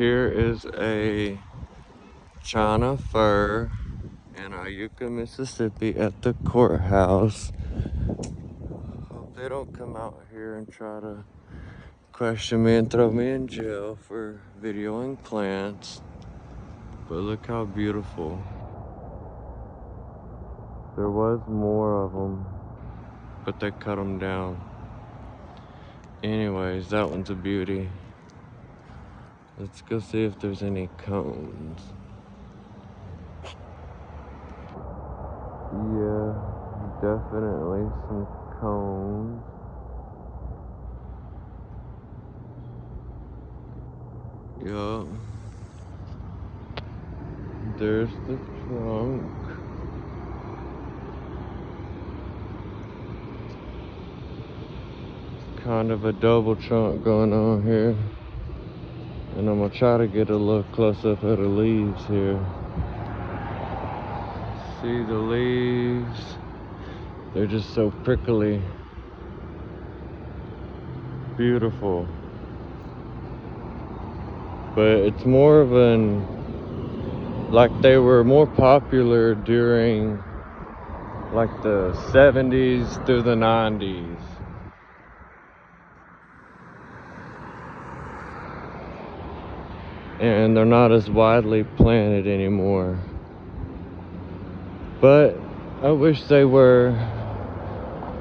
Here is a China fir in Iuka, Mississippi at the courthouse. Hope they don't come out here and try to question me and throw me in jail for videoing plants. But look how beautiful. There was more of them, but they cut them down. Anyways, that one's a beauty. Let's go see if there's any cones. Yeah, definitely some cones. Yup. There's the trunk. Kind of a double trunk going on here. And I'm gonna try to get a look close up at the leaves here. See the leaves? They're just so prickly. Beautiful. But it's more of like they were more popular during like the 70s through the 90s. And they're not as widely planted anymore. But I wish they were.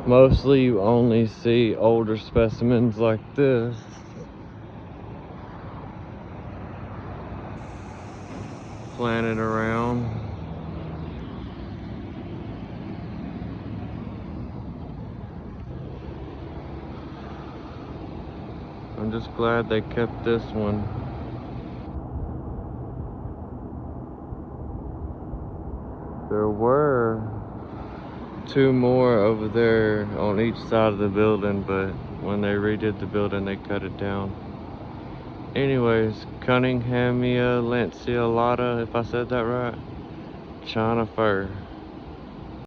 Mostly you only see older specimens like this. Planted around. I'm just glad they kept this one. There were 2 more over there on each side of the building, but when they redid the building, they cut it down. Anyways, Cunninghammia lanceolata, if I said that right, China fir.